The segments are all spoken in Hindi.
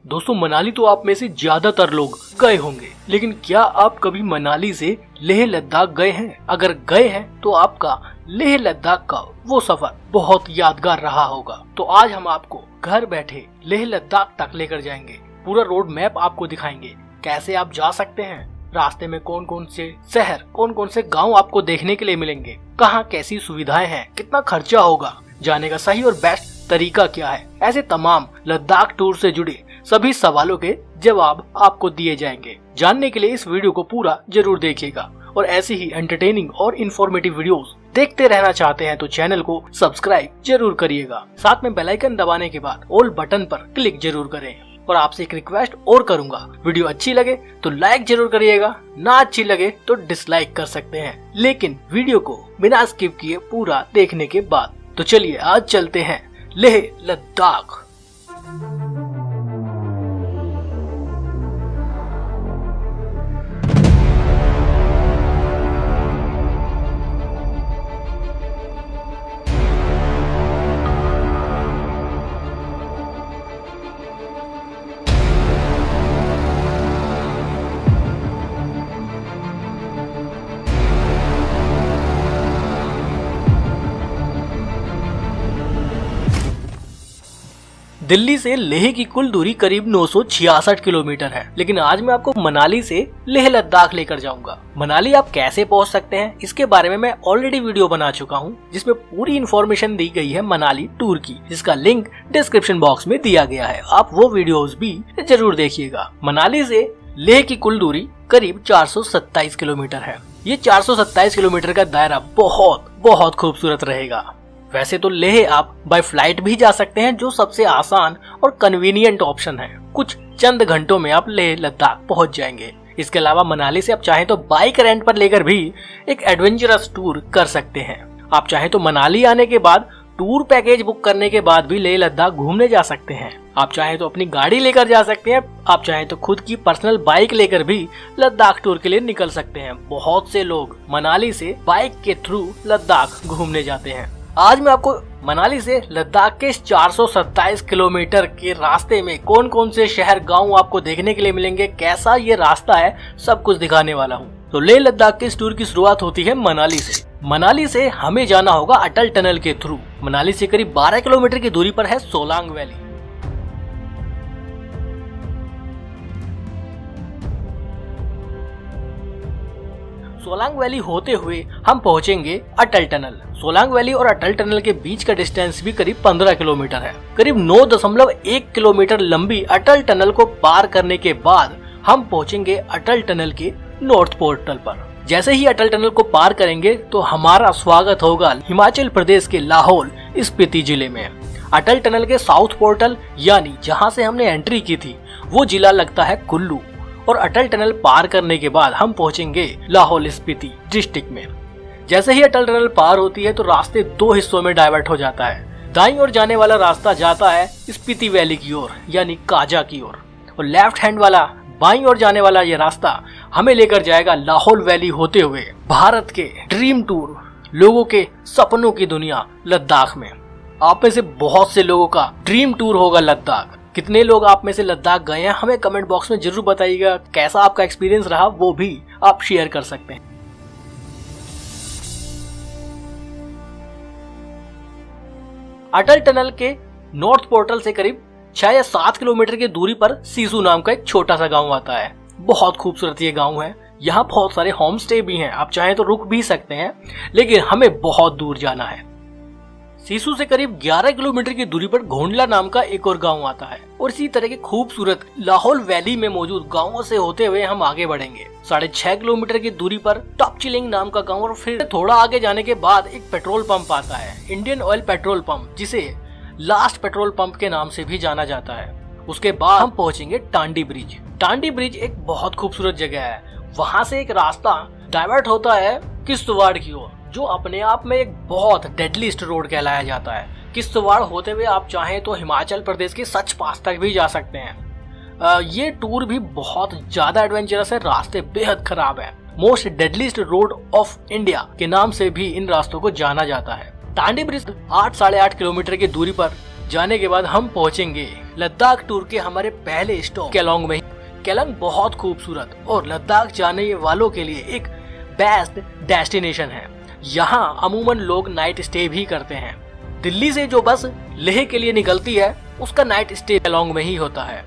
दोस्तों मनाली तो आप में से ज्यादातर लोग गए होंगे, लेकिन क्या आप कभी मनाली से लेह लद्दाख गए हैं? अगर गए हैं तो आपका लेह लद्दाख का वो सफर बहुत यादगार रहा होगा। तो आज हम आपको घर बैठे लेह लद्दाख तक लेकर जाएंगे। पूरा रोड मैप आपको दिखाएंगे, कैसे आप जा सकते हैं, रास्ते में कौन कौन से शहर, कौन कौन से गांव आपको देखने के लिए मिलेंगे, कहाँ कैसी सुविधाएं हैं, कितना खर्चा होगा, जाने का सही और बेस्ट तरीका क्या है। ऐसे तमाम लद्दाख टूर से जुड़े सभी सवालों के जवाब आपको दिए जाएंगे। जानने के लिए इस वीडियो को पूरा जरूर देखिएगा और ऐसी ही एंटरटेनिंग और इन्फॉर्मेटिव वीडियोस देखते रहना चाहते हैं तो चैनल को सब्सक्राइब जरूर करिएगा। साथ में बेल आइकन दबाने के बाद ऑल बटन पर क्लिक जरूर करें। और आपसे एक रिक्वेस्ट और करूंगा, वीडियो अच्छी लगे तो लाइक जरूर करिएगा, ना अच्छी लगे तो डिसलाइक कर सकते हैं, लेकिन वीडियो को बिना स्किप किए पूरा देखने के बाद। तो चलिए आज चलते हैं लेह लद्दाख। दिल्ली से लेह की कुल दूरी करीब 966 किलोमीटर है, लेकिन आज मैं आपको मनाली से लेह लद्दाख लेकर जाऊंगा। मनाली आप कैसे पहुंच सकते हैं इसके बारे में मैं ऑलरेडी वीडियो बना चुका हूं, जिसमें पूरी इन्फॉर्मेशन दी गई है मनाली टूर की, जिसका लिंक डिस्क्रिप्शन बॉक्स में दिया गया है। आप वो वीडियोस भी जरूर देखिएगा। मनाली से लेह की कुल दूरी करीब 427 किलोमीटर है। ये 427 किलोमीटर का दायरा बहुत खूबसूरत रहेगा। वैसे तो लेह आप बाय फ्लाइट भी जा सकते हैं, जो सबसे आसान और कन्वीनियंट ऑप्शन है। कुछ चंद घंटों में आप लेह लद्दाख पहुंच जाएंगे। इसके अलावा मनाली से आप चाहें तो बाइक रेंट पर लेकर भी एक एडवेंचरस टूर कर सकते हैं। आप चाहें तो मनाली आने के बाद टूर पैकेज बुक करने के बाद भी लेह लद्दाख घूमने जा सकते हैं। आप चाहें तो अपनी गाड़ी लेकर जा सकते हैं, आप चाहें तो खुद की पर्सनल बाइक लेकर भी लद्दाख टूर के लिए निकल सकते हैं। बहुत से लोग मनाली से बाइक के थ्रू लद्दाख घूमने जाते हैं। आज मैं आपको मनाली से लद्दाख के 427 किलोमीटर के रास्ते में कौन कौन से शहर गांव आपको देखने के लिए मिलेंगे, कैसा ये रास्ता है, सब कुछ दिखाने वाला हूँ। तो लेह लद्दाख के इस टूर की शुरुआत होती है मनाली से। मनाली से हमें जाना होगा अटल टनल के थ्रू। मनाली से करीब 12 किलोमीटर की दूरी पर है सोलांग वैली। सोलांग वैली होते हुए हम पहुंचेंगे अटल टनल। सोलांग वैली और अटल टनल के बीच का डिस्टेंस भी करीब 15 किलोमीटर है। करीब 9.1 किलोमीटर लंबी अटल टनल को पार करने के बाद हम पहुंचेंगे अटल टनल के नॉर्थ पोर्टल पर। जैसे ही अटल टनल को पार करेंगे तो हमारा स्वागत होगा हिमाचल प्रदेश के लाहौल स्पीति जिले में। अटल टनल के साउथ पोर्टल यानी जहाँ से हमने एंट्री की थी वो जिला लगता है कुल्लू, और अटल टनल पार करने के बाद हम पहुंचेंगे लाहौल स्पीति डिस्ट्रिक्ट में। जैसे ही अटल टनल पार होती है तो रास्ते दो हिस्सों में डाइवर्ट हो जाता है। दाईं ओर जाने वाला रास्ता जाता है स्पीति वैली की ओर यानी काजा की ओर, और लेफ्ट हैंड वाला बाईं ओर जाने वाला ये रास्ता हमें लेकर जाएगा लाहौल वैली होते हुए भारत के ड्रीम टूर, लोगों के सपनों की दुनिया लद्दाख में। आप में से बहुत से लोगों का ड्रीम टूर होगा लद्दाख। कितने लोग आप में से लद्दाख गए हैं हमें कमेंट बॉक्स में जरूर बताइएगा। कैसा आपका एक्सपीरियंस रहा वो भी आप शेयर कर सकते हैं। अटल टनल के नॉर्थ पोर्टल से करीब 6 या 7 किलोमीटर की दूरी पर सीसू नाम का एक छोटा सा गांव आता है। बहुत खूबसूरत ये गांव है। यहाँ बहुत सारे होम स्टे भी हैं, आप चाहें तो रुक भी सकते हैं, लेकिन हमें बहुत दूर जाना है। सीसू से करीब 11 किलोमीटर की दूरी पर घोंडला नाम का एक और गांव आता है, और इसी तरह के खूबसूरत लाहौल वैली में मौजूद गांवों से होते हुए हम आगे बढ़ेंगे। 6.5 किलोमीटर की दूरी पर टॉप चिलिंग नाम का गांव, और फिर थोड़ा आगे जाने के बाद एक पेट्रोल पंप आता है, इंडियन ऑयल पेट्रोल पंप, जिसे लास्ट पेट्रोल पंप के नाम से भी जाना जाता है। उसके बाद हम पहुंचेंगे टांडी ब्रिज। टांडी ब्रिज एक बहुत खूबसूरत जगह है। वहां से एक रास्ता डाइवर्ट होता है किश्तवाड़ की ओर, जो अपने आप में एक बहुत डेडलीस्ट रोड कहलाया जाता है। किश्तवाड़ होते हुए आप चाहें तो हिमाचल प्रदेश के सच पास तक भी जा सकते हैं। ये टूर भी बहुत ज्यादा एडवेंचरस है, रास्ते बेहद खराब है। Most deadliest road of India के नाम से भी इन रास्तों को जाना जाता है। टांडी ब्रिज 8 साढ़े 8 किलोमीटर की दूरी पर जाने के बाद हम पहुंचेंगे लद्दाख टूर के हमारे पहले स्टॉप केलोंग में। केलोंग बहुत खूबसूरत और लद्दाख जाने वालों के लिए एक बेस्ट डेस्टिनेशन है। यहाँ अमूमन लोग नाइट स्टे भी करते हैं। दिल्ली से जो बस लेह के लिए निकलती है उसका नाइट स्टे केलोंग में ही होता है।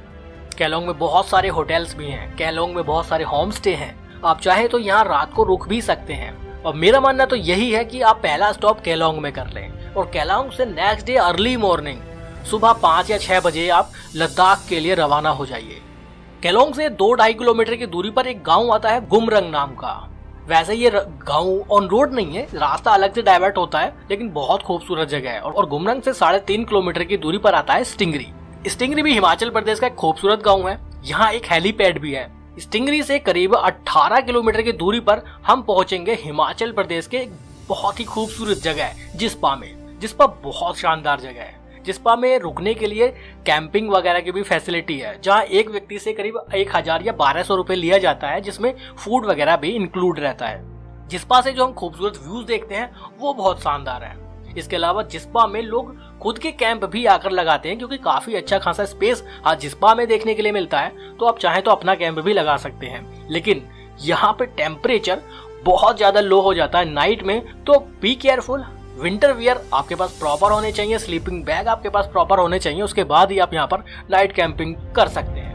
केलोंग में बहुत सारे होटल्स भी हैं। केलोंग में बहुत सारे होम स्टे हैं। आप चाहे तो यहाँ रात को रुक भी सकते हैं। और मेरा मानना तो यही है कि आप पहला स्टॉप केलोंग में कर लें और केलोंग से नेक्स्ट डे अर्ली मॉर्निंग सुबह 5 या 6 बजे आप लद्दाख के लिए रवाना हो जाइए। केलोंग से 2-2.5 किलोमीटर की दूरी पर एक गांव आता है गुमरंग नाम का। वैसे ये गांव ऑन रोड नहीं है, रास्ता अलग से डाइवर्ट होता है, लेकिन बहुत खूबसूरत जगह है। और गुमरंग से 3.5 किलोमीटर की दूरी पर आता है स्टिंगरी। स्टिंगरी भी हिमाचल प्रदेश का एक खूबसूरत गांव है। यहाँ एक हेलीपैड भी है। स्टिंगरी से करीब 18 किलोमीटर की दूरी पर हम पहुंचेंगे हिमाचल प्रदेश के एक बहुत ही खूबसूरत जगह है जिस्पा में। जिस्पा बहुत शानदार जगह है। जिस्पा में रुकने के लिए कैंपिंग वगैरह की भी फैसिलिटी है, जहां एक व्यक्ति से करीब 1000 या 1200 रुपए लिया जाता है, जिसमें फूड वगैरह भी इंक्लूड रहता है। जिस्पा से जो हम खूबसूरत व्यूज देखते हैं वो बहुत शानदार है। इसके अलावा जिस्पा में लोग खुद के कैंप भी आकर लगाते हैं, क्योंकि काफी अच्छा खासा स्पेस जिस्पा में देखने के लिए मिलता है। तो आप चाहें तो अपना कैंप भी लगा सकते हैं। लेकिन यहाँ पे टेम्परेचर बहुत ज्यादा लो हो जाता है नाइट में, तो बी केयरफुल। विंटर वियर आपके पास प्रॉपर होने चाहिए, स्लीपिंग बैग आपके पास प्रॉपर होने चाहिए, उसके बाद ही आप यहाँ पर नाइट कैंपिंग कर सकते हैं।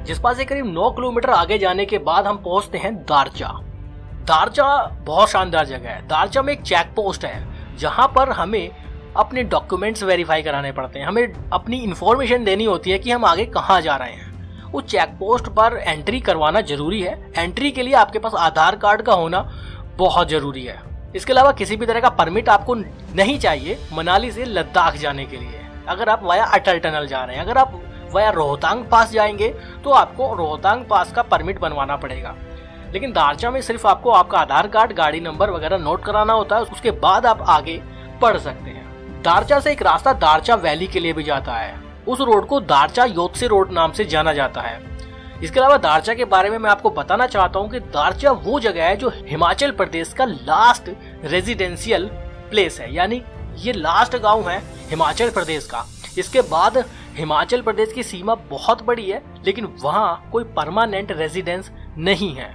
जिस्पा से करीब 9 किलोमीटर आगे जाने के बाद हम पहुंचते हैं दारचा। दारचा बहुत शानदार जगह है। दारचा में एक चेक पोस्ट है जहां पर हमें अपने डॉक्यूमेंट्स वेरीफाई कराने पड़ते हैं। हमें अपनी इंफॉर्मेशन देनी होती है कि हम आगे कहाँ जा रहे हैं। उस चेक पोस्ट पर एंट्री करवाना जरूरी है। एंट्री के लिए आपके पास आधार कार्ड का होना बहुत जरूरी है। इसके अलावा किसी भी तरह का परमिट आपको नहीं चाहिए मनाली से लद्दाख जाने के लिए। अगर आप वाया अटल टनल जा रहे हैं, अगर आप वाया रोहतांग पास जाएंगे तो आपको रोहतांग पास का परमिट बनवाना पड़ेगा। लेकिन दारचा में सिर्फ आपको आपका आधार कार्ड, गाड़ी नंबर वगैरह नोट कराना होता है, उसके बाद आप आगे बढ़ सकते हैं। दारचा से एक रास्ता दारचा वैली के लिए भी जाता है। उस रोड को दारचा योत्से रोड नाम से जाना जाता है। इसके अलावा दारचा के बारे में मैं आपको बताना चाहता हूँ कि दारचा वो जगह है जो हिमाचल प्रदेश का लास्ट रेजिडेंशियल प्लेस है, यानी ये लास्ट गांव है हिमाचल प्रदेश का। इसके बाद हिमाचल प्रदेश की सीमा बहुत बड़ी है, लेकिन वहाँ कोई परमानेंट रेजिडेंस नहीं है,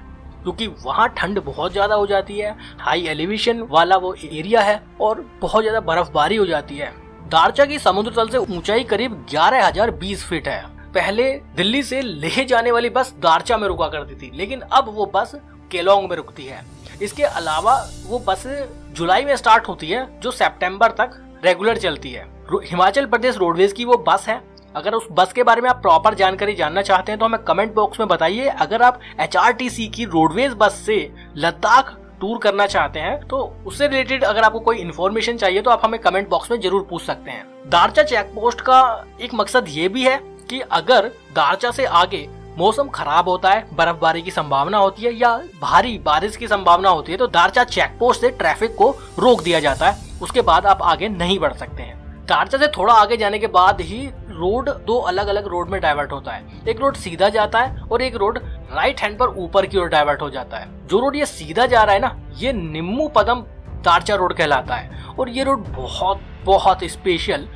क्योंकि वहाँ ठंड बहुत ज्यादा हो जाती है। हाई एलिवेशन वाला वो एरिया है और बहुत ज्यादा बर्फबारी हो जाती है। दारचा की समुद्र तल से ऊंचाई करीब 11,020 फीट है। पहले दिल्ली से लेह जाने वाली बस दारचा में रुका करती थी, लेकिन अब वो बस केलोंग में रुकती है। इसके अलावा वो बस जुलाई में स्टार्ट होती है, जो सितंबर तक रेगुलर चलती है। हिमाचल प्रदेश रोडवेज की वो बस है। अगर उस बस के बारे में आप प्रॉपर जानकारी जानना चाहते हैं तो हमें कमेंट बॉक्स में बताइए। अगर आप HRTC की रोडवेज बस से लद्दाख टूर करना चाहते हैं तो उससे रिलेटेड अगर आपको कोई इन्फॉर्मेशन चाहिए तो आप हमें कमेंट बॉक्स में जरूर पूछ सकते हैं। दारचा चेक पोस्ट का एक मकसद ये भी है कि अगर दारचा से आगे मौसम खराब होता है, बर्फबारी की संभावना होती है या भारी बारिश की संभावना होती है, तो दारचा चेक पोस्ट से ट्रैफिक को रोक दिया जाता है। उसके बाद आप आगे नहीं बढ़ सकते हैं। दारचा से थोड़ा आगे जाने के बाद ही रोड 2 अलग अलग रोड में डाइवर्ट होता है। एक रोड सीधा जाता है और एक रोड राइट हैंड पर ऊपर की ओर डाइवर्ट हो जाता है। जो रोड ये सीधा जा रहा है ना, ये निम्मू पदम दारचा रोड कहलाता है और ये रोड बहुत बहुत स्पेशल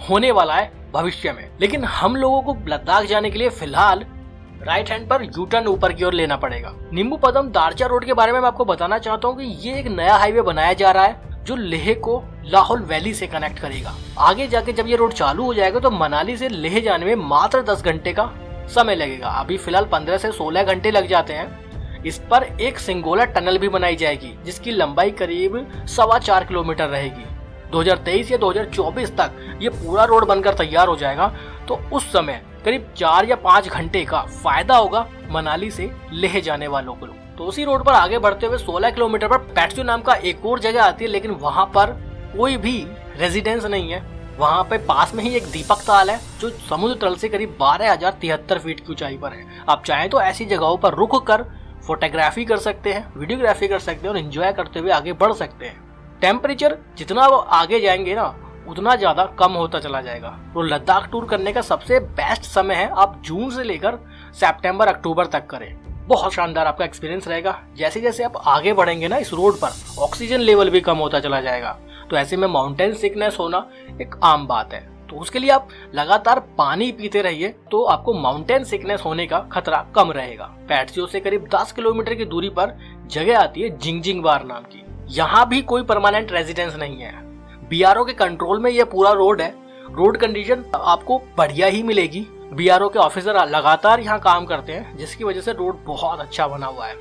होने वाला है भविष्य में। लेकिन हम लोगों को लद्दाख जाने के लिए फिलहाल राइट हैंड पर यू टर्न ऊपर की ओर लेना पड़ेगा। निम्बू पदम दारचा रोड के बारे में मैं आपको बताना चाहता हूँ कि ये एक नया हाईवे बनाया जा रहा है जो लेह को लाहौल वैली से कनेक्ट करेगा। आगे जाके जब ये रोड चालू हो जाएगा तो मनाली से लेह जाने में मात्र 10 घंटे का समय लगेगा। अभी फिलहाल 15 से 16 घंटे लग जाते हैं। इस पर एक सिंगोला टनल भी बनाई जाएगी जिसकी लंबाई करीब 4.25 किलोमीटर रहेगी। 2023 या 2024 तक ये पूरा रोड बनकर तैयार हो जाएगा, तो उस समय करीब 4 या 5 घंटे का फायदा होगा मनाली से लेह जाने वालों को। तो उसी रोड पर आगे बढ़ते हुए 16 किलोमीटर पर पैट्सू नाम का एक और जगह आती है, लेकिन वहां पर कोई भी रेजिडेंस नहीं है। वहां पे पास में ही एक दीपक ताल है जो समुद्र तल से करीब 12,073 फीट की ऊंचाई पर है। आप चाहें तो ऐसी जगहों पर रुक कर फोटोग्राफी कर सकते हैं, वीडियोग्राफी कर सकते हैं और एंजॉय करते हुए आगे बढ़ सकते हैं। टेम्परेचर जितना आगे जाएंगे ना उतना ज्यादा कम होता चला जाएगा। तो लद्दाख टूर करने का सबसे बेस्ट समय है आप जून से लेकर सितंबर अक्टूबर तक करें। बहुत शानदार आपका एक्सपीरियंस रहेगा। जैसे जैसे आप आगे बढ़ेंगे ना इस रोड पर ऑक्सीजन लेवल भी कम होता चला जाएगा। तो तो ऐसे में माउंटेन सिकनेस होना एक आम बात है। तो उसके लिए आप लगातार पानी पीते रहिए, तो आपको माउंटेन सिकनेस होने का खतरा कम रहेगा। पैटसियो से करीब 10 किलोमीटर की दूरी पर जगह आती है जिंगजिंग बार नाम की। यहाँ भी कोई परमानेंट रेजिडेंस नहीं है। बीआरओ के कंट्रोल में ये पूरा रोड है। रोड कंडीशन आपको बढ़िया ही मिलेगी। बीआरओ के ऑफिसर लगातार यहाँ काम करते हैं, जिसकी वजह से रोड बहुत अच्छा बना हुआ है।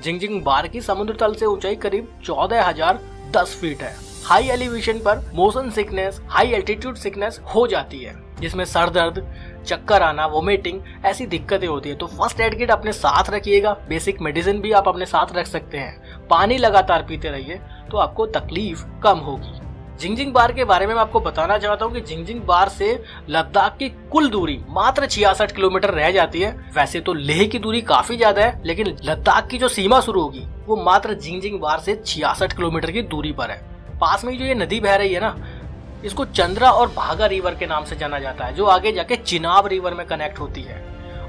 जिंगजिंग बार की समुद्र तल से ऊंचाई करीब 14,010 फीट है। हाई एलिवेशन पर motion sickness, high altitude sickness हो जाती है, जिसमें सर दर्द, चक्कर आना, वोमिटिंग ऐसी दिक्कतें होती है। तो फर्स्ट एड किट अपने साथ रखिएगा। बेसिक मेडिसिन भी आप अपने साथ रख सकते हैं। पानी लगातार पीते रहिए, तो आपको तकलीफ कम होगी। जिंगजिंग बार के बारे में मैं आपको बताना चाहता हूँ कि जिंगजिंग बार से लद्दाख की कुल दूरी मात्र 66 किलोमीटर रह जाती है। वैसे तो लेह की दूरी काफी ज्यादा है, लेकिन लद्दाख की जो सीमा शुरू होगी वो मात्र जिंगजिंग बार से 66 किलोमीटर की दूरी पर है। पास में जो ये नदी बह रही है ना, इसको चंद्रा और भागा रिवर के नाम से जाना जाता है, जो आगे जाके चिनाब रिवर में कनेक्ट होती है।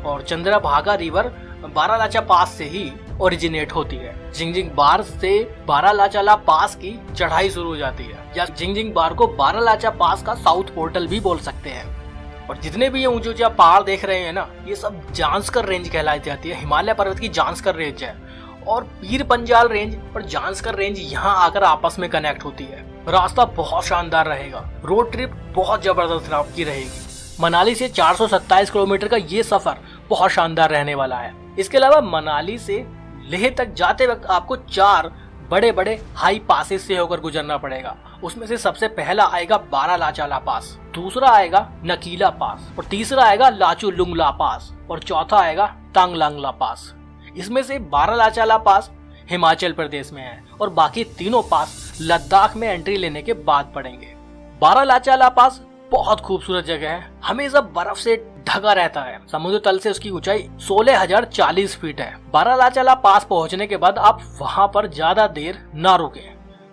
और चंद्रा भागा रिवर बारालाचा पास से ही ओरिजिनेट होती है। जिंगजिंग बार से बारालाचाला पास की चढ़ाई शुरू हो जाती है, या जिंगजिंग बार को बारालाचा पास का साउथ पोर्टल भी बोल सकते हैं। और जितने भी ये ऊंचे ऊंचे पहाड़ देख रहे हैं ना, ये सब जांस्कर रेंज कहलाई जाती है। हिमालय पर्वत की जांस्कर रेंज है, और पीर पंजाल रेंज और जांस्कर रेंज यहाँ आकर आपस में कनेक्ट होती है। रास्ता बहुत शानदार रहेगा। रोड ट्रिप बहुत जबरदस्त आपकी रहेगी। मनाली से 427 किलोमीटर का ये सफर बहुत शानदार रहने वाला है। इसके अलावा मनाली से लेह तक जाते वक्त आपको 4 बड़े बड़े हाई पासेस से होकर गुजरना पड़ेगा। उसमें से सबसे पहला आएगा बारालाचाला पास, दूसरा आएगा नकीला पास, और तीसरा आएगा लाचू लुंगला पास, और चौथा आएगा तांगलांगला पास। इसमें से बारालाचाला पास हिमाचल प्रदेश में है, और बाकी तीनों पास लद्दाख में एंट्री लेने के बाद पड़ेंगे। बारालाचाला पास बहुत खूबसूरत जगह है, हमेशा बर्फ से ढका रहता है। समुद्र तल से उसकी ऊंचाई 16,040 फीट है। बारालाचाला पास पहुंचने के बाद आप वहां पर ज्यादा देर ना रुके।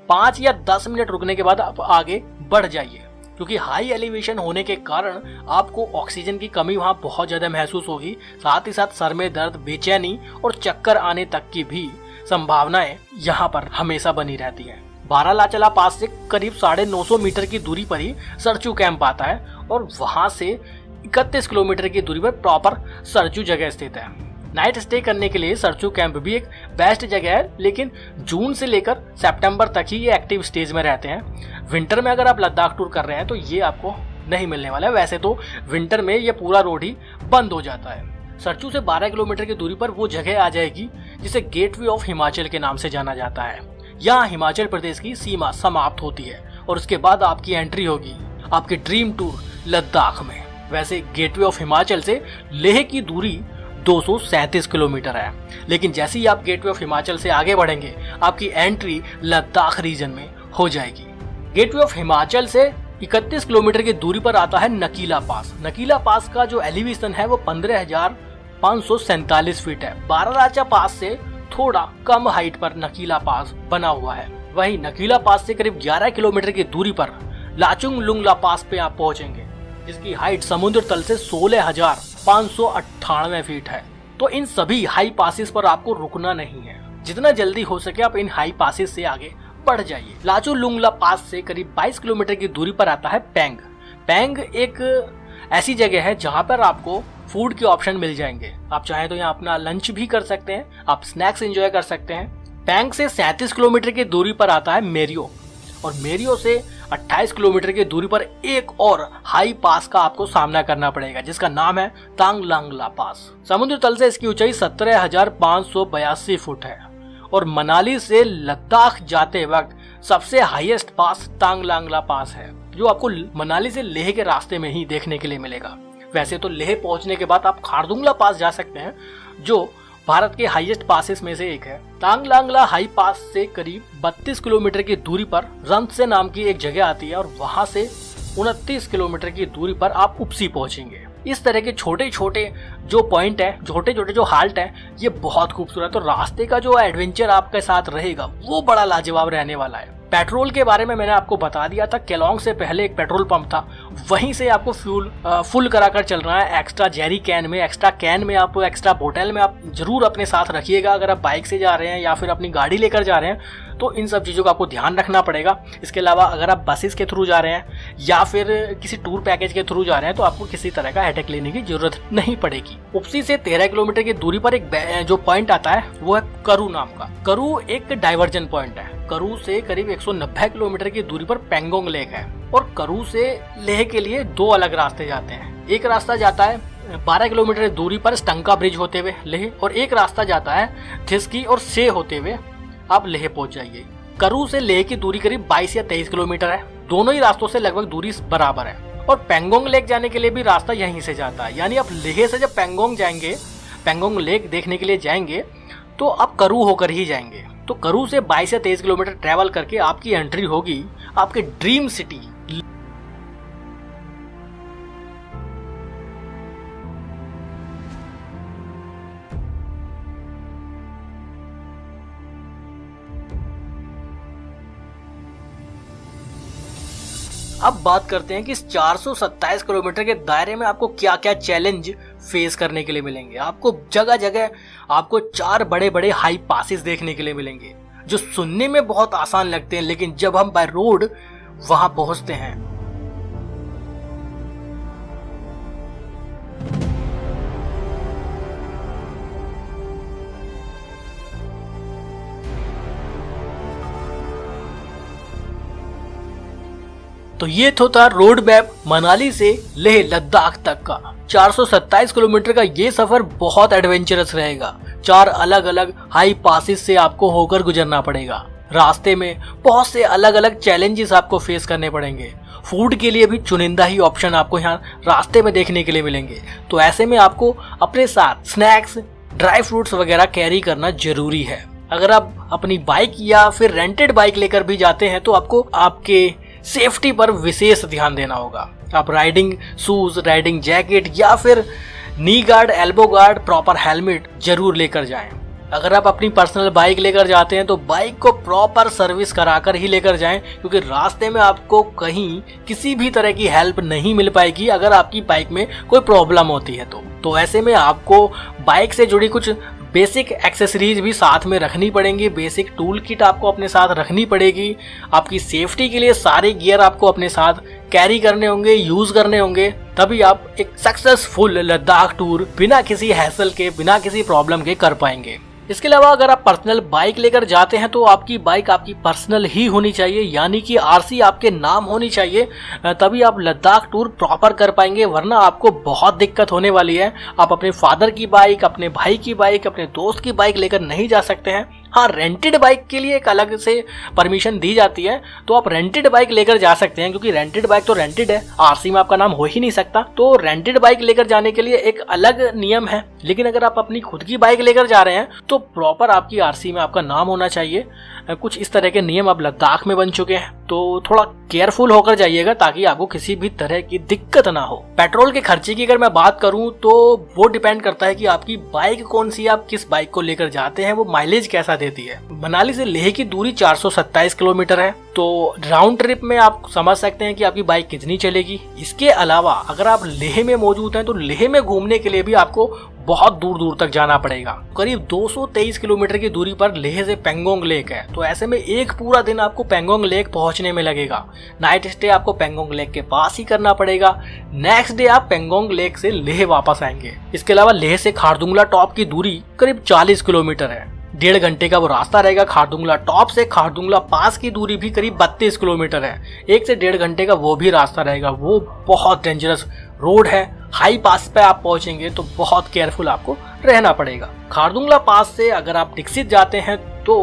5 या 10 मिनट रुकने के बाद आप आगे बढ़ जाइए, क्योंकि हाई एलिवेशन होने के कारण आपको ऑक्सीजन की कमी वहां बहुत ज्यादा महसूस होगी। साथ ही साथ सर में दर्द, बेचैनी और चक्कर आने तक की भी संभावनाएं यहाँ पर हमेशा बनी रहती है। बारालाचाला पास से करीब 950 मीटर की दूरी पर ही सरचू कैंप आता है, और वहां से 31 किलोमीटर की दूरी पर प्रॉपर सरचू जगह स्थित है। नाइट स्टे करने के लिए सरचू कैंप भी एक बेस्ट जगह है, लेकिन जून से लेकर सितंबर तक ही ये एक्टिव स्टेज में रहते हैं। विंटर में अगर आप लद्दाख टूर कर रहे हैं तो ये आपको नहीं मिलने वाला है। वैसे तो विंटर में ये पूरा रोड ही बंद हो जाता है। सरचू से 12 किलोमीटर की दूरी पर वो जगह आ जाएगी जिसे गेटवे ऑफ हिमाचल के नाम से जाना जाता है। यहाँ हिमाचल प्रदेश की सीमा समाप्त होती है, और उसके बाद आपकी एंट्री होगी आपके ड्रीम टूर लद्दाख में। वैसे गेटवे ऑफ हिमाचल से लेह की दूरी 237 किलोमीटर है, लेकिन जैसे ही आप गेटवे ऑफ हिमाचल से आगे बढ़ेंगे आपकी एंट्री लद्दाख रीजन में हो जाएगी। गेटवे ऑफ हिमाचल से 31 किलोमीटर की दूरी पर आता है नकीला पास। नकीला पास का जो एलिवेशन है वो 15,547 फीट है। बारालाचा पास से थोड़ा कम हाइट पर नकीला पास बना हुआ है। वहीं नकीला पास से करीब 11 किलोमीटर की दूरी पर लाचुंग लुंगला पास पे आप पहुंचेंगे, जिसकी हाइट समुद्र तल से 16,598 फीट है। तो इन सभी हाई पासेस पर आपको रुकना नहीं है। जितना जल्दी हो सके आप इन हाई पासेस से आगे बढ़ जाइए। लाचू लुंगला पास से करीब 22 किलोमीटर की दूरी पर आता है पैंग। पैंग एक ऐसी जगह है जहां पर आपको फूड के ऑप्शन मिल जाएंगे। आप चाहें तो यहाँ अपना लंच भी कर सकते हैं, आप स्नैक्स एंजॉय कर सकते हैं। पैंग से 37 किलोमीटर की दूरी पर आता है मेरियो, और मेरियो से 28 किलोमीटर की दूरी पर एक और हाई पास का आपको सामना करना पड़ेगा, जिसका नाम है तांगलांगला पास। समुद्र तल से इसकी ऊंचाई 17,582 फुट है, और मनाली से लद्दाख जाते वक्त सबसे हाईएस्ट पास तांगलांगला पास है, जो आपको मनाली से लेह के रास्ते में ही देखने के लिए मिलेगा। वैसे तो लेह पहुंचने के बाद आप खारदुंगला पास जा सकते हैं, जो भारत के हाईएस्ट पासेस में से एक है। तांगलांगला हाई पास से करीब 32 किलोमीटर की दूरी पर रंतसे नाम की एक जगह आती है, और वहां से 29 किलोमीटर की दूरी पर आप उपसी पहुंचेंगे। इस तरह के छोटे छोटे जो पॉइंट है, छोटे छोटे जो हाल्ट है, ये बहुत खूबसूरत, और रास्ते का जो एडवेंचर आपके साथ रहेगा वो बड़ा लाजवाब रहने वाला है। पेट्रोल के बारे में मैंने आपको बता दिया था। केलोंग से पहले एक पेट्रोल पंप था, वहीं से आपको फ्यूल फुल कराकर चल रहा है। एक्स्ट्रा जेरी कैन में, एक्स्ट्रा कैन में, आप एक्स्ट्रा बोतल में आप जरूर अपने साथ रखिएगा। अगर आप बाइक से जा रहे हैं या फिर अपनी गाड़ी लेकर जा रहे हैं तो इन सब चीज़ों का आपको ध्यान रखना पड़ेगा। इसके अलावा अगर आप बसेस के थ्रू जा रहे हैं या फिर किसी टूर पैकेज के थ्रू जा रहे हैं तो आपको किसी तरह का हेडेक लेने की जरूरत नहीं पड़ेगी। उपसी से 13 किलोमीटर की दूरी पर एक जो पॉइंट आता है वो है करू नाम का। करू एक डाइवर्जन पॉइंट है। करू से करीब 190 किलोमीटर की दूरी पर पेंगोंग लेक है और करू से लेह के लिए दो अलग रास्ते जाते हैं। एक रास्ता जाता है 12 किलोमीटर दूरी पर स्टंका ब्रिज होते हुए लेह और एक रास्ता जाता है थिस्की और से होते हुए आप लेह पहुंच जाइए। करू से लेह की दूरी करीब 22 या 23 किलोमीटर है। दोनों ही रास्तों से लगभग दूरी बराबर है और पेंगोंग लेक जाने के लिए भी रास्ता यहीं से जाता है। यानी आप लेह से जब पेंगोंग जाएंगे, पेंगोंग लेक देखने के लिए जाएंगे तो आप करू होकर ही जाएंगे। तो करू से 22 या 23 किलोमीटर ट्रैवल करके आपकी एंट्री होगी आपके ड्रीम सिटी। अब बात करते हैं कि इस 427 किलोमीटर के दायरे में आपको क्या क्या चैलेंज फेस करने के लिए मिलेंगे। आपको जगह जगह आपको 4 बड़े बड़े हाई पासेस देखने के लिए मिलेंगे जो सुनने में बहुत आसान लगते हैं, लेकिन जब हम बाय रोड वहां पहुंचते हैं तो ये तो था रोड मैप मनाली से लेह लद्दाख तक का। 427 किलोमीटर का ये सफर बहुत एडवेंचरस रहेगा। 4 अलग अलग हाई पासेस से आपको होकर गुजरना पड़ेगा। रास्ते में बहुत से अलग अलग चैलेंजेस आपको फेस करने पड़ेंगे। फूड के लिए भी चुनिंदा ही ऑप्शन आपको यहाँ रास्ते में देखने के लिए मिलेंगे। तो ऐसे में आपको अपने साथ स्नैक्स, ड्राई फ्रूट्स वगैरह कैरी करना जरूरी है। अगर आप अपनी बाइक या फिर रेंटेड बाइक लेकर भी जाते हैं तो आपको आपके सेफ्टी पर विशेष ध्यान देना होगा। आप राइडिंग शूज, राइडिंग जैकेट या फिर नी guard, elbow guard, proper helmet जरूर लेकर जाएं। अगर आप अपनी पर्सनल बाइक लेकर जाते हैं तो बाइक को प्रॉपर सर्विस कराकर ही लेकर जाएं, क्योंकि रास्ते में आपको कहीं किसी भी तरह की हेल्प नहीं मिल पाएगी अगर आपकी बाइक में कोई प्रॉब्लम होती है तो ऐसे में आपको बाइक से जुड़ी कुछ बेसिक एक्सेसरीज भी साथ में रखनी पड़ेंगी। बेसिक टूल किट आपको अपने साथ रखनी पड़ेगी। आपकी सेफ्टी के लिए सारे गियर आपको अपने साथ कैरी करने होंगे, यूज करने होंगे, तभी आप एक सक्सेसफुल लद्दाख टूर बिना किसी हैसल के, बिना किसी प्रॉब्लम के कर पाएंगे। इसके अलावा अगर आप पर्सनल बाइक लेकर जाते हैं तो आपकी बाइक आपकी पर्सनल ही होनी चाहिए, यानी कि आरसी आपके नाम होनी चाहिए, तभी आप लद्दाख टूर प्रॉपर कर पाएंगे। वरना आपको बहुत दिक्कत होने वाली है। आप अपने फादर की बाइक, अपने भाई की बाइक, अपने दोस्त की बाइक लेकर नहीं जा सकते हैं। हाँ, रेंटेड बाइक के लिए एक अलग से परमिशन दी जाती है, तो आप रेंटेड बाइक लेकर जा सकते हैं, क्योंकि रेंटेड बाइक तो रेंटेड है, आरसी में आपका नाम हो ही नहीं सकता। तो रेंटेड बाइक लेकर जाने के लिए एक अलग नियम है। लेकिन अगर आप अपनी खुद की बाइक लेकर जा रहे हैं तो प्रॉपर आपकी आरसी में आपका नाम होना चाहिए। कुछ इस तरह के नियम अब लद्दाख में बन चुके हैं, तो थोड़ा केयरफुल होकर जाइएगा ताकि आपको किसी भी तरह की दिक्कत ना हो। पेट्रोल के खर्चे की अगर मैं बात करूं तो वो डिपेंड करता है कि आपकी बाइक कौन सी है, आप किस बाइक को लेकर जाते हैं, वो माइलेज कैसा देती है। मनाली से लेह की दूरी 427 किलोमीटर है, तो राउंड ट्रिप में आप समझ सकते हैं कि आपकी बाइक कितनी चलेगी। इसके अलावा अगर आप लेह में मौजूद हैं तो लेह में घूमने के लिए भी आपको बहुत दूर दूर तक जाना पड़ेगा। करीब 223 किलोमीटर की दूरी पर लेह से पेंगोंग लेक है, तो ऐसे में एक पूरा दिन आपको पेंगोंग लेक पहुंचने में लगेगा। नाइट स्टे आपको पेंगोंग लेक के पास ही करना पड़ेगा। नेक्स्ट डे आप पेंगोंग लेक से लेह वापस आएंगे। इसके अलावा लेह से खारदुंगला टॉप की दूरी करीब 40 किलोमीटर है। 1.5 घंटे का वो रास्ता रहेगा। खारदुंगला टॉप से खारदुंगला पास की दूरी भी करीब 32 किलोमीटर है। 1 से 1.5 घंटे का वो भी रास्ता रहेगा। वो बहुत डेंजरस रोड है। हाई पास पे आप पहुंचेंगे तो बहुत केयरफुल आपको रहना पड़ेगा। खारदुंगला पास से अगर आप दीक्षित जाते हैं तो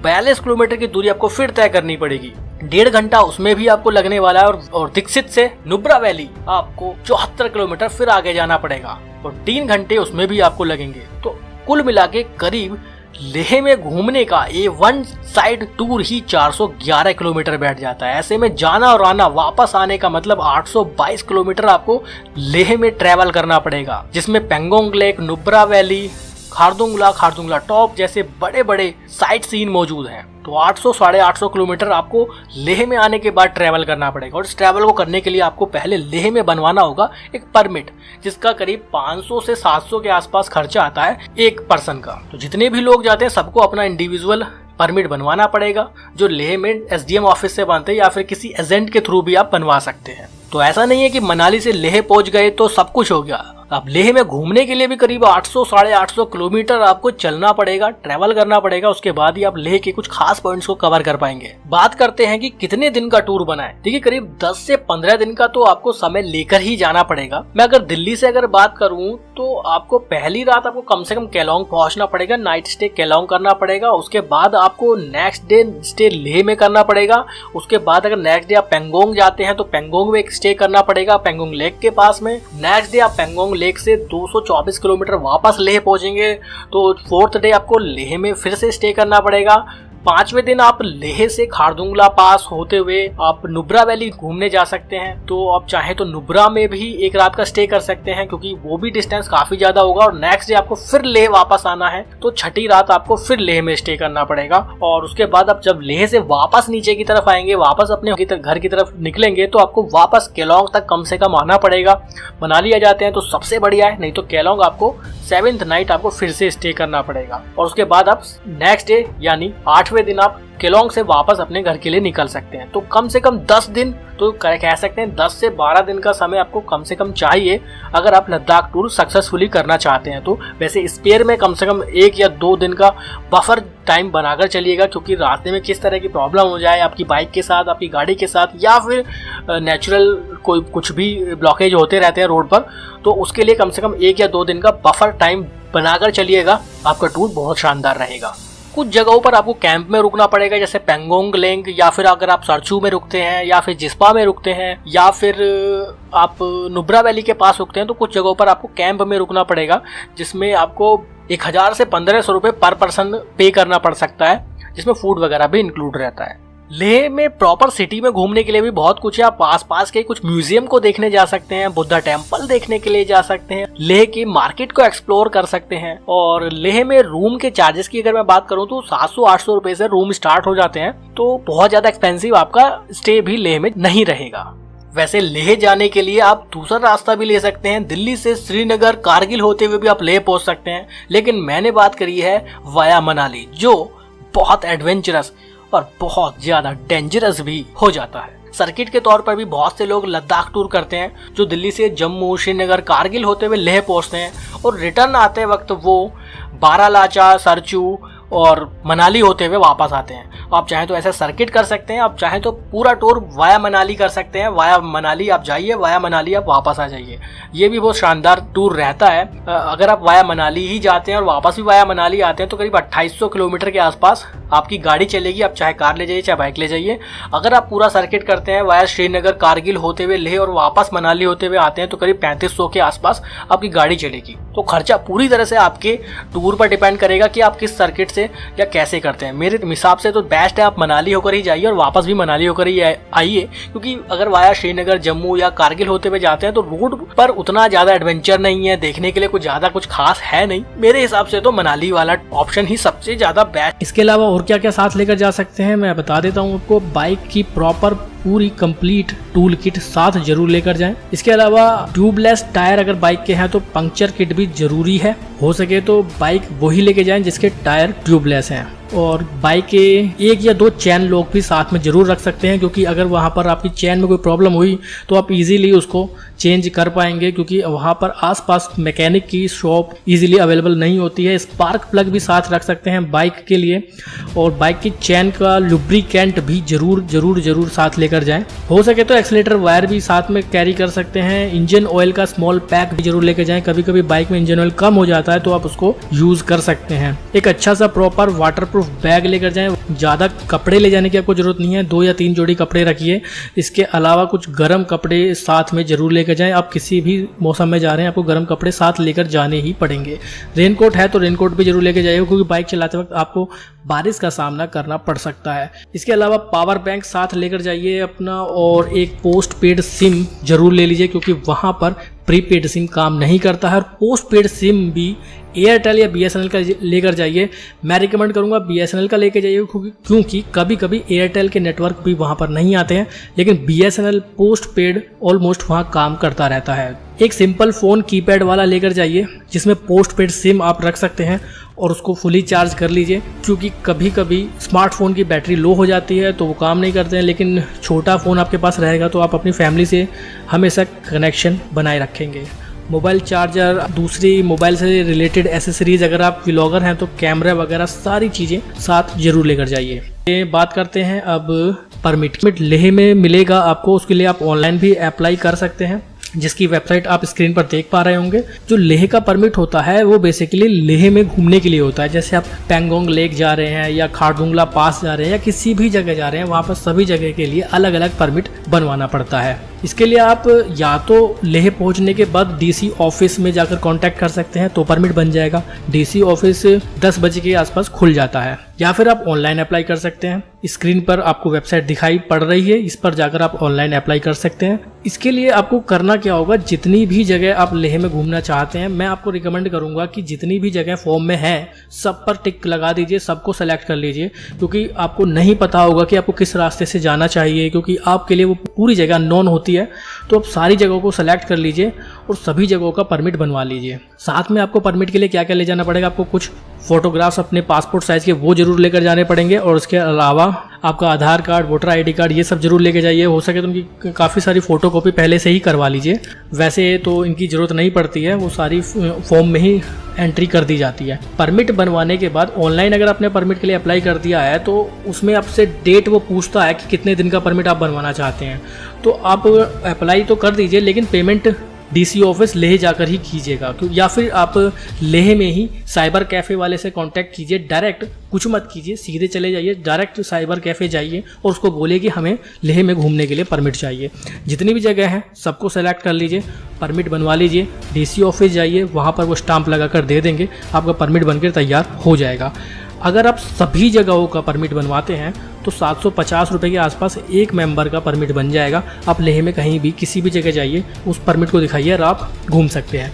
42 किलोमीटर की दूरी आपको फिर तय करनी पड़ेगी। 1.5 घंटा उसमें भी आपको लगने वाला है और दीक्षित से नुब्रा वैली आपको 74 किलोमीटर फिर आगे जाना पड़ेगा और 3 घंटे उसमें भी आपको लगेंगे। तो कुल मिला के करीब लेह में घूमने का ये वन साइड टूर ही 411 किलोमीटर बैठ जाता है। ऐसे में जाना और आना, वापस आने का मतलब 822 किलोमीटर आपको लेह में ट्रेवल करना पड़ेगा, जिसमें Pangong lake, Nubra valley, Khardungla top जैसे बड़े बड़े साइट सीन मौजूद हैं। तो 800 साढ़े 800 किलोमीटर आपको लेह में आने के बाद ट्रैवल करना पड़ेगा और इस ट्रैवल को करने के लिए आपको पहले लेह में बनवाना होगा एक परमिट, जिसका करीब 500 से 700 के आसपास खर्चा आता है एक पर्सन का। तो जितने भी लोग जाते हैं सबको अपना इंडिविजुअल परमिट बनवाना पड़ेगा, जो लेह में SDM ऑफिस से बनते हैं या फिर किसी एजेंट के थ्रू भी आप बनवा सकते हैं। तो ऐसा नहीं है कि मनाली से लेह पहुंच गए तो सब कुछ हो गया। अब लेह में घूमने के लिए भी करीब 800 साढ़े 800 किलोमीटर आपको चलना पड़ेगा, ट्रैवल करना पड़ेगा, उसके बाद ही आप लेह के कुछ खास पॉइंट्स को कवर कर पाएंगे। बात करते हैं कि कितने दिन का टूर बनाएं। देखिए करीब 10 से 15 दिन का तो आपको समय लेकर ही जाना पड़ेगा। मैं अगर दिल्ली से अगर बात करूं तो आपको पहली रात आपको कम से कम केलोंग पहुंचना पड़ेगा, नाइट स्टे केलोंग करना पड़ेगा। उसके बाद आपको नेक्स्ट डे स्टे लेह में करना पड़ेगा। उसके बाद अगर नेक्स्ट डे आप पेंगोंग जाते हैं तो पेंगोंग में एक स्टे करना पड़ेगा, पेंगोंग लेक के पास में। नेक्स्ट डे आप पेंगोंग लेक से 224 किलोमीटर वापस लेह पहुंचेंगे, तो 4th डे आपको लेह में फिर से स्टे करना पड़ेगा। 5वें दिन आप लेह से खारदुंगला पास होते हुए आप नुब्रा वैली घूमने जा सकते हैं। तो आप चाहे तो नुब्रा में भी एक रात का स्टे कर सकते हैं, क्योंकि वो भी डिस्टेंस काफी ज्यादा होगा। और नेक्स्ट डे आपको फिर लेह वापस आना है, तो छठी रात आपको फिर लेह में स्टे करना पड़ेगा। और उसके बाद आप जब लेह से वापस नीचे की तरफ आएंगे, वापस अपने घर की तरफ निकलेंगे, तो आपको वापस केलोंग तक कम से कम आना पड़ेगा। मनाली आ जाते हैं तो सबसे बढ़िया है, नहीं तो केलोंग आपको 7th नाइट आपको फिर से स्टे करना पड़ेगा। और उसके बाद आप नेक्स्ट डे यानी 8वें दिन आप केलोंग से वापस अपने घर के लिए निकल सकते हैं। तो कम से कम 10 दिन तो कह सकते हैं, 10 से 12 दिन का समय आपको कम से कम चाहिए अगर आप लद्दाख टूर सक्सेसफुली करना चाहते हैं। तो वैसे स्पेयर में कम से कम 1 या 2 दिन का बफर टाइम बनाकर चलिएगा, क्योंकि रास्ते में किस तरह की प्रॉब्लम हो जाए आपकी बाइक के साथ, आपकी गाड़ी के साथ, या फिर नेचुरल कोई कुछ भी ब्लॉकेज होते रहते हैं रोड पर, तो उसके लिए कम से कम 1 या 2 दिन का बफर टाइम बनाकर चलिएगा। आपका टूर बहुत शानदार रहेगा। कुछ जगहों पर आपको कैंप में रुकना पड़ेगा, जैसे पेंगोंग लेक, या फिर अगर आप सरचू में रुकते हैं, या फिर जिस्पा में रुकते हैं, या फिर आप नुब्रा वैली के पास रुकते हैं, तो कुछ जगहों पर आपको कैंप में रुकना पड़ेगा, जिसमें आपको 1000 से 1500 रुपये पर पर्सन पे करना पड़ सकता है, जिसमें फूड वगैरह भी इंक्लूड रहता है। लेह में प्रॉपर सिटी में घूमने के लिए भी बहुत कुछ है। आप आसपास के कुछ म्यूजियम को देखने जा सकते हैं, बुद्धा टेम्पल देखने के लिए जा सकते हैं, लेह की मार्केट को एक्सप्लोर कर सकते हैं। और लेह में रूम के चार्जेस की अगर मैं बात करूं तो 700-800 रुपए से रूम स्टार्ट हो जाते हैं, तो बहुत ज्यादा एक्सपेंसिव आपका स्टे भी लेह में नहीं रहेगा। वैसे लेह जाने के लिए आप दूसरा रास्ता भी ले सकते हैं, दिल्ली से श्रीनगर कारगिल होते हुए भी आप लेह पहुंच सकते हैं, लेकिन मैंने बात करी है वाया मनाली, जो बहुत एडवेंचरस और बहुत ज्यादा डेंजरस भी हो जाता है। सर्किट के तौर पर भी बहुत से लोग लद्दाख टूर करते हैं, जो दिल्ली से जम्मू, श्रीनगर, कारगिल होते हुए लेह पहुंचते हैं, और रिटर्न आते वक्त वो बारालाचा, सरचू और मनाली होते हुए वापस आते हैं। आप चाहें तो ऐसा सर्किट कर सकते हैं, आप चाहें तो पूरा टूर वाया मनाली कर सकते हैं। वाया मनाली आप जाइए, वाया मनाली आप वापस आ जाइए, ये भी बहुत शानदार टूर रहता है। अगर आप वाया मनाली ही जाते हैं और वापस भी वाया मनाली आते हैं तो करीब 2800 किलोमीटर के आसपास आपकी गाड़ी चलेगी। आप चाहे कार ले जाइए, चाहे बाइक ले जाइए। अगर आप पूरा सर्किट करते हैं वाया श्रीनगर, कारगिल होते हुए लेह और वापस मनाली होते हुए आते हैं, तो करीब 3500 के आसपास आपकी गाड़ी चलेगी। तो खर्चा पूरी तरह से आपके टूर पर डिपेंड करेगा कि आप किस सर्किट से या कैसे करते हैं। मेरे हिसाब से तो बेस्ट है आप मनाली होकर ही जाइए और वापस भी मनाली होकर ही आइए, क्योंकि अगर वाया श्रीनगर, जम्मू या कारगिल होते हुए जाते हैं तो रोड पर उतना ज्यादा एडवेंचर नहीं है, देखने के लिए कुछ ज्यादा कुछ खास है नहीं। मेरे हिसाब से तो मनाली वाला ऑप्शन ही सबसे ज्यादा बेस्ट। इसके अलावा और क्या क्या साथ लेकर जा सकते हैं मैं बता देता हूँ आपको। बाइक की प्रॉपर पूरी कंप्लीट टूल किट साथ जरूर लेकर जाएं। इसके अलावा ट्यूबलेस टायर अगर बाइक के हैं तो पंक्चर किट भी जरूरी है। हो सके तो बाइक वही लेके जाएं जिसके टायर ट्यूबलेस हैं। और बाइक के 1 या 2 चैन लॉक भी साथ में जरूर रख सकते हैं, क्योंकि अगर वहाँ पर आपकी चैन में कोई प्रॉब्लम हुई तो आप इजीली उसको चेंज कर पाएंगे, क्योंकि वहाँ पर आसपास मैकेनिक की शॉप इजीली अवेलेबल नहीं होती है। स्पार्क प्लग भी साथ रख सकते हैं बाइक के लिए। और बाइक की चैन का लुब्रिकेंट भी जरूर साथ लेकर जाएं। हो सके तो एक्सीलेटर वायर भी साथ में कैरी कर सकते हैं। इंजन ऑयल का स्मॉल पैक भी जरूर लेकर जाएं। कभी कभी बाइक में इंजन ऑयल कम हो जाता है तो आप उसको यूज कर सकते हैं। एक अच्छा सा प्रॉपर वाटरप्रूफ बैग लेकर जाएं। ज्यादा कपड़े ले जाने की आपको जरूरत नहीं है, 2 या 3 जोड़ी कपड़े रखिए। इसके अलावा कुछ गर्म कपड़े साथ में जरूर लेकर जाएं। आप किसी भी मौसम में जा रहे हैं आपको गर्म कपड़े साथ लेकर जाने ही पड़ेंगे। रेनकोट है तो रेनकोट भी जरूर लेकर जाइए, क्योंकि बाइक चलाते वक्त आपको बारिश का सामना करना पड़ सकता है। इसके अलावा पावर बैंक साथ लेकर जाइए अपना, और एक पोस्ट पेड सिम जरूर ले लीजिए, क्योंकि वहां पर प्रीपेड सिम काम नहीं करता है। और पोस्ट पेड सिम भी एयरटेल या BSNL का लेकर जाइए। मैं रिकमेंड करूंगा BSNL का लेकर जाइए, क्योंकि कभी कभी एयरटेल के नेटवर्क भी वहां पर नहीं आते हैं, लेकिन BSNL पोस्ट पेड ऑलमोस्ट वहां काम करता रहता है। एक सिंपल फोन कीपैड वाला लेकर जाइए, जिसमें पोस्ट पेड सिम आप रख सकते हैं। और उसको फुली चार्ज कर लीजिए, क्योंकि कभी कभी स्मार्टफोन की बैटरी लो हो जाती है तो वो काम नहीं करते हैं, लेकिन छोटा फ़ोन आपके पास रहेगा तो आप अपनी फैमिली से हमेशा कनेक्शन बनाए रखेंगे। मोबाइल चार्जर, दूसरी मोबाइल से रिलेटेड एसेसरीज, अगर आप व्लॉगर हैं तो कैमरा वगैरह सारी चीज़ें साथ जरूर लेकर जाइए। ये बात करते हैं अब परमिट लेह में मिलेगा आपको, उसके लिए आप ऑनलाइन भी अप्लाई कर सकते हैं, जिसकी वेबसाइट आप स्क्रीन पर देख पा रहे होंगे। जो लेह का परमिट होता है वो बेसिकली लेह में घूमने के लिए होता है। जैसे आप पैंगोंग लेक जा रहे हैं या खारदुंगला पास जा रहे हैं या किसी भी जगह जा रहे हैं, वहाँ पर सभी जगह के लिए अलग अलग परमिट बनवाना पड़ता है। इसके लिए आप या तो लेह पहुंचने के बाद डीसी ऑफिस में जाकर कांटेक्ट कर सकते हैं तो परमिट बन जाएगा। डीसी ऑफिस 10 बजे के आसपास खुल जाता है, या फिर आप ऑनलाइन अप्लाई कर सकते हैं। स्क्रीन पर आपको वेबसाइट दिखाई पड़ रही है, इस पर जाकर आप ऑनलाइन अप्लाई कर सकते हैं। इसके लिए आपको करना क्या होगा, जितनी भी जगह आप लेह में घूमना चाहते हैं, मैं आपको रिकमेंड करूंगा कि जितनी भी जगह फॉर्म में है सब पर टिक लगा दीजिए, सबको सेलेक्ट कर लीजिए, क्योंकि आपको नहीं पता होगा कि आपको किस रास्ते से जाना चाहिए, क्योंकि आपके लिए वो पूरी जगह नॉन होती है। तो आप सारी जगहों को सेलेक्ट कर लीजिए और सभी जगहों का परमिट बनवा लीजिए। साथ में आपको परमिट के लिए क्या क्या ले जाना पड़ेगा, आपको कुछ फोटोग्राफ्स अपने पासपोर्ट साइज के वो जरूर लेकर जाने पड़ेंगे, और उसके अलावा आपका आधार कार्ड, वोटर आईडी कार्ड, ये सब जरूर लेके जाइए। हो सके तो उनकी काफ़ी सारी फोटोकॉपी पहले से ही करवा लीजिए। वैसे तो इनकी ज़रूरत नहीं पड़ती है, वो सारी फॉर्म में ही एंट्री कर दी जाती है। परमिट बनवाने के बाद ऑनलाइन अगर आपने परमिट के लिए अप्लाई कर दिया है तो उसमें आपसे डेट वो पूछता है कि कितने दिन का परमिट आप बनवाना चाहते हैं। तो आप अप्लाई तो कर दीजिए, लेकिन पेमेंट डीसी ऑफिस लेह जाकर ही कीजिएगा, या फिर आप लेह में ही साइबर कैफ़े वाले से कांटेक्ट कीजिए। डायरेक्ट कुछ मत कीजिए, सीधे चले जाइए, डायरेक्ट साइबर कैफ़े जाइए और उसको बोलिए कि हमें लेह में घूमने के लिए परमिट चाहिए। जितनी भी जगह हैं सबको सेलेक्ट कर लीजिए, परमिट बनवा लीजिए, डीसी ऑफिस जाइए, वहाँ पर वो स्टाम्प लगा कर दे देंगे, आपका परमिट बनकर तैयार हो जाएगा। अगर आप सभी जगहों का परमिट बनवाते हैं तो 750 रुपये के आसपास एक मेंबर का परमिट बन जाएगा। आप लेह में कहीं भी किसी भी जगह जाइए, उस परमिट को दिखाइए और आप घूम सकते हैं।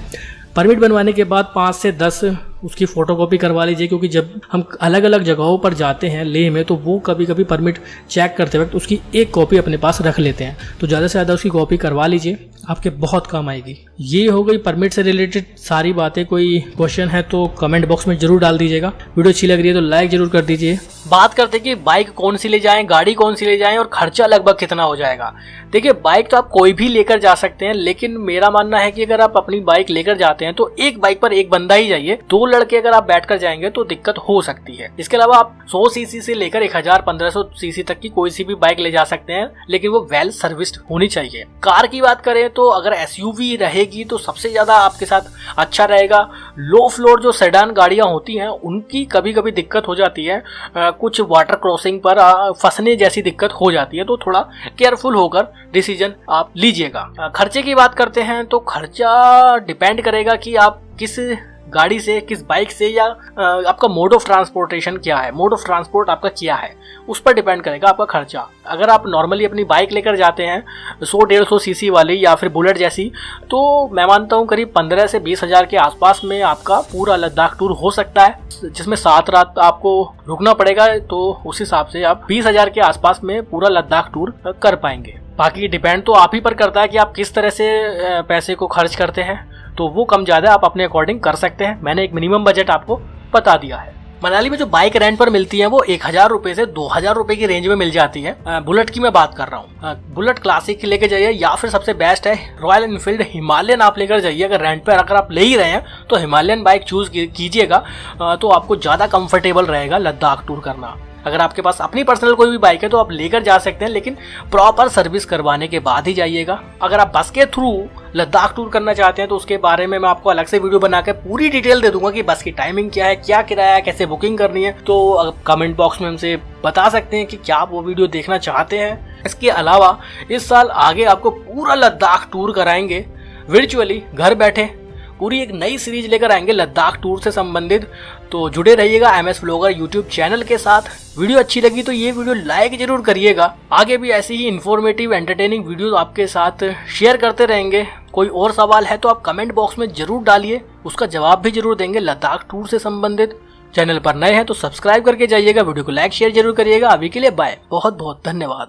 परमिट बनवाने के बाद 5 से 10 उसकी फ़ोटोकॉपी करवा लीजिए, क्योंकि जब हम अलग अलग जगहों पर जाते हैं लेह में तो वो कभी कभी परमिट चेक करते वक्त उसकी एक कॉपी अपने पास रख लेते हैं, तो ज़्यादा से ज़्यादा उसकी कॉपी करवा लीजिए, आपके बहुत काम आएगी। ये हो गई परमिट से रिलेटेड सारी बातें। कोई क्वेश्चन है तो कमेंट बॉक्स में जरूर डाल दीजिएगा। वीडियो अच्छी लग रही है तो लाइक जरूर कर दीजिए। बात करते हैं कि बाइक कौन सी ले जाएं, गाड़ी कौन सी ले जाएं और खर्चा लगभग कितना हो जाएगा। देखिए, बाइक तो आप कोई भी लेकर जा सकते हैं, लेकिन मेरा मानना है कि अगर आप अपनी बाइक लेकर जाते हैं तो एक बाइक पर एक बंदा ही जाइए। 2 लड़के अगर आप बैठकर जाएंगे तो दिक्कत हो सकती है। इसके अलावा आप 100 सीसी से लेकर 1000-1500 सीसी तक की कोई सी भी बाइक ले जा सकते हैं, लेकिन वो वेल सर्विस्ड होनी चाहिए। कार की बात करें तो अगर एसयूवी रहेगी तो सबसे ज्यादा आपके साथ अच्छा रहेगा। लो फ्लोर जो सेडान गाड़ियां होती हैं उनकी कभी कभी दिक्कत हो जाती है, कुछ वाटर क्रॉसिंग पर फंसने जैसी दिक्कत हो जाती है, तो थोड़ा केयरफुल होकर डिसीजन आप लीजिएगा। खर्चे की बात करते हैं तो खर्चा डिपेंड करेगा कि आप किस गाड़ी से, किस बाइक से, या आपका मोड ऑफ ट्रांसपोर्टेशन क्या है, मोड ऑफ ट्रांसपोर्ट आपका क्या है, उस पर डिपेंड करेगा आपका खर्चा। अगर आप नॉर्मली अपनी बाइक लेकर जाते हैं 100-150 सीसी वाली या फिर बुलेट जैसी, तो मैं मानता हूँ करीब 15 से 20 हज़ार के आसपास में आपका पूरा लद्दाख टूर हो सकता है, जिसमें 7 रात आपको रुकना पड़ेगा। तो उस हिसाब से आप 20 हज़ार के आसपास में पूरा लद्दाख टूर कर पाएंगे। बाकी डिपेंड तो आप ही पर करता है कि आप किस तरह से पैसे को खर्च करते हैं, तो वो कम ज़्यादा आप अपने अकॉर्डिंग कर सकते हैं। मैंने एक मिनिमम बजट आपको बता दिया है। मनाली में जो बाइक रेंट पर मिलती है वो 1000 रुपए से 2000 रुपए की रेंज में मिल जाती है। बुलेट की मैं बात कर रहा हूँ। बुलेट क्लासिक लेके जाइए, या फिर सबसे बेस्ट है रॉयल एनफील्ड हिमालयन आप लेकर जाइए। अगर रेंट पर अगर आप ले ही रहे हैं तो हिमालयन बाइक चूज कीजिएगा, तो आपको ज़्यादा कंफर्टेबल रहेगा लद्दाख टूर करना। अगर आपके पास अपनी पर्सनल कोई भी बाइक है तो आप लेकर जा सकते हैं, लेकिन प्रॉपर सर्विस करवाने के बाद ही जाइएगा। अगर आप बस के थ्रू लद्दाख टूर करना चाहते हैं तो उसके बारे में मैं आपको अलग से वीडियो बनाकर पूरी डिटेल दे दूंगा कि बस की टाइमिंग क्या है, क्या किराया है, कैसे बुकिंग करनी है। तो कमेंट बॉक्स में हमसे बता सकते हैं कि क्या आप वो वीडियो देखना चाहते हैं। इसके अलावा इस साल आगे आपको पूरा लद्दाख टूर कराएंगे वर्चुअली, घर बैठे। पूरी एक नई सीरीज लेकर आएंगे लद्दाख टूर से संबंधित, तो जुड़े रहिएगा MS व्लॉगर यूट्यूब चैनल के साथ। वीडियो अच्छी लगी तो ये वीडियो लाइक जरूर करिएगा। आगे भी ऐसी ही इन्फॉर्मेटिव एंटरटेनिंग वीडियो आपके साथ शेयर करते रहेंगे। कोई और सवाल है तो आप कमेंट बॉक्स में जरूर डालिए, उसका जवाब भी जरूर देंगे लद्दाख टूर से संबंधित। चैनल पर नए हैं तो सब्सक्राइब करके जाइएगा, वीडियो को लाइक शेयर जरूर करिएगा। अभी के लिए बाय, बहुत बहुत धन्यवाद।